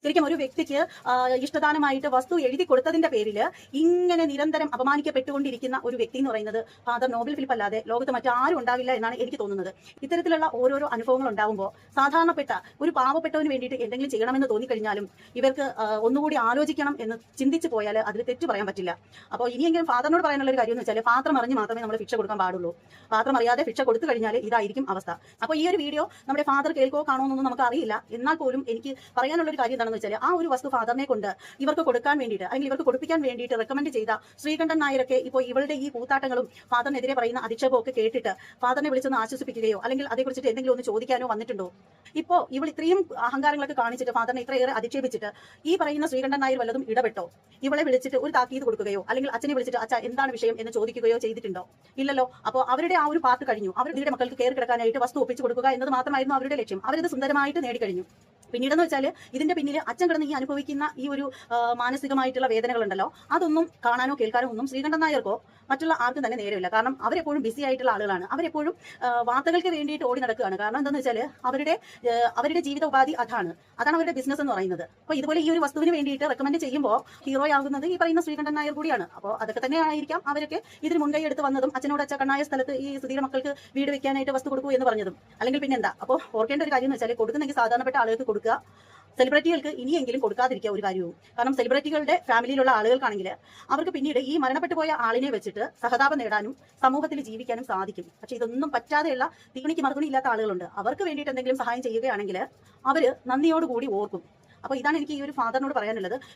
ശരിക്കും ഒരു വ്യക്തിക്ക് ഇഷ്ടദാനമായിട്ട് വസ്തു എഴുതി കൊടുത്തതിന്റെ പേരിൽ ഇങ്ങനെ നിരന്തരം അപമാനിക്കപ്പെട്ടുകൊണ്ടിരിക്കുന്ന ഒരു വ്യക്തി എന്ന് പറയുന്നത് ഫാദർ നോബൽ ഫിലിപ്പ് അല്ലാതെ ലോകത്ത് മറ്റാരും ഉണ്ടാവില്ല എന്നാണ് എനിക്ക് തോന്നുന്നത്. ഇത്തരത്തിലുള്ള ഓരോരോ അനുഭവങ്ങൾ ഉണ്ടാകുമ്പോൾ സാധാരണപ്പെട്ട ഒരു പാവപ്പെട്ടവന് വേണ്ടിയിട്ട് എന്തെങ്കിലും ചെയ്യണമെന്ന് തോന്നിക്കഴിഞ്ഞാലും ഇവർക്ക് ഒന്നുകൂടി ആലോചിക്കണം എന്ന് ചിന്തിച്ചു പോയാൽ അതിൽ തെറ്റ് പറയാൻ പറ്റില്ല. അപ്പോൾ ഇനിയെങ്കിലും ഫാദറിനോട് പറയാനുള്ള ഒരു കാര്യം എന്ന് വെച്ചാൽ പാത്രം അറിഞ്ഞ് മാത്രമേ നമ്മൾ ശിക്ഷ കൊടുക്കാൻ പാടുള്ളൂ. പാത്രം അറിയാതെ ശിക്ഷ കൊടുത്തു കഴിഞ്ഞാൽ ഇതായിരിക്കും അവസ്ഥ. അപ്പോൾ ഈ ഒരു വീഡിയോ നമ്മുടെ ഫാദർ കേൾക്കോ കാണോ എന്നൊന്നും നമുക്ക് അറിയില്ല. എന്നാൽ പോലും എനിക്ക് പറയാനുള്ള ഒരു കാര്യം എന്താണെന്ന് വെച്ചാൽ ആ ഒരു വസ്തു ഫാദറിനെ കൊണ്ട് ഇവർക്ക് കൊടുക്കാൻ വേണ്ടിയിട്ട് അല്ലെങ്കിൽ ഇവർക്ക് കൊടുപ്പിക്കാൻ വേണ്ടിയിട്ട് റെക്കമെൻഡ് ചെയ്ത ശ്രീകണ്ഠൻ നായരൊക്കെ ഇപ്പോൾ ഇവളുടെ ഈ കൂത്താട്ടങ്ങളും ഫാദറിനെതിരെ പറയുന്ന അധിക്ഷേപവും ഒക്കെ കേട്ടിട്ട് ഫാദറിനെ വിളിച്ചൊന്ന് ആശ്വസിപ്പിക്കുകയോ അല്ലെങ്കിൽ അതേക്കുറിച്ചിട്ട് എന്തെങ്കിലും ഒന്ന് ചോദിക്കാനോ വന്നിട്ടുണ്ടോ? ഇപ്പോൾ ഇവൾ ഇത്രയും അഹങ്കാരങ്ങളൊക്കെ കാണിച്ചിട്ട് ഫാദറിനെ ഇത്രയേറെ അധിക്ഷേപിച്ചിട്ട് ഈ പറയുന്ന ശ്രീകണ്ഠൻ നായർ വല്ലതും ഇടപെട്ടോ? ഇവളെ വിളിച്ചിട്ട് ഒരു താക്കീത് കൊടുക്കുകയോ അല്ലെങ്കിൽ അച്ഛനെ വിളിച്ചിട്ട് അച്ഛ എന്താണ് വിഷയം എന്ന് ചോദിക്കുകയോ ചെയ്തിട്ടുണ്ടോ? ഇല്ലല്ലോ. അപ്പോൾ അവരുടെ ആ ഒരു പാർട്ട് കഴിഞ്ഞു. അവരുടെ മക്കൾക്ക് കയറി കിടക്കാനായിട്ട് വസ്തു ഒപ്പിച്ചു കൊടുക്കുക എന്നത് മാത്രമായിരുന്നു അവരുടെ ലക്ഷ്യം. അവരത് സുന്ദരമായിട്ട് നേടിക്കഴിഞ്ഞു. പിന്നീടെന്ന് വെച്ചാൽ ഇതിന്റെ പിന്നിൽ അച്ഛൻ കിടന്ന് ഈ അനുഭവിക്കുന്ന ഈ ഒരു മാനസികമായിട്ടുള്ള വേദനകളുണ്ടല്ലോ, അതൊന്നും കാണാനോ കേൾക്കാനോ ഒന്നും ശ്രീകണ്ഠൻ നായർക്കോ മറ്റുള്ള ആർക്കും തന്നെ നേരമില്ല. കാരണം അവരെപ്പോഴും ബിസി ആയിട്ടുള്ള ആളുകളാണ്. അവരെപ്പോഴും വാർത്തകൾക്ക് വേണ്ടിയിട്ട് ഓടി നടക്കുകയാണ്. കാരണം എന്താണെന്ന് വെച്ചാൽ അവരുടെ ജീവിത ഉപാധി അതാണ് അവരുടെ ബിസിനസ് എന്ന് പറയുന്നത്. അപ്പോൾ ഇതുപോലെ ഈ ഒരു വസ്തുവിന് വേണ്ടിയിട്ട് റെക്കമെൻഡ് ചെയ്യുമ്പോൾ ഹീറോ ആകുന്നത് ഈ പറയുന്ന ശ്രീകണ്ഠൻ നായർ കൂടിയാണ്. അപ്പോൾ അതൊക്കെ തന്നെ ആയിരിക്കാം അവരൊക്കെ ഇതിന് മുൻകൈ എടുത്ത് വന്നതും അച്ഛനോട് അച്ഛ കണ്ണായ സ്ഥലത്ത് ഈ സുധീര മക്കൾക്ക് വീട് വെക്കാനായിട്ട് വസ്തു കൊടുക്കൂ എന്ന് പറഞ്ഞതും. അല്ലെങ്കിൽ പിന്നെ എന്താ? അപ്പോൾ ഓർക്കേണ്ട ഒരു കാര്യം എന്ന് വെച്ചാൽ കൊടുക്കുന്നെങ്കിൽ സാധാരണപ്പെട്ട ആളുകൾക്ക് കൊടുക്കുക, സെലിബ്രിറ്റികൾക്ക് ഇനിയെങ്കിലും കൊടുക്കാതിരിക്കുക ഒരു കാര്യവും. കാരണം സെലിബ്രിറ്റികളുടെ ഫാമിലിയിലുള്ള ആളുകൾക്കാണെങ്കിൽ അവർക്ക് പിന്നീട് ഈ മരണപ്പെട്ടു പോയ ആളിനെ വെച്ചിട്ട് സഹതാപം നേടാനും സമൂഹത്തിൽ ജീവിക്കാനും സാധിക്കും. പക്ഷെ ഇതൊന്നും പറ്റാതെയുള്ള തീണിക്ക് മറുപടി ഇല്ലാത്ത ആളുകളുണ്ട്. അവർക്ക് വേണ്ടിയിട്ട് എന്തെങ്കിലും സഹായം ചെയ്യുകയാണെങ്കിൽ അവർ നന്ദിയോടുകൂടി ഓർക്കും. അപ്പോൾ ഇതാണ് എനിക്ക് ഈ ഒരു ഫാദറിനോട് പറയാനുള്ളത്.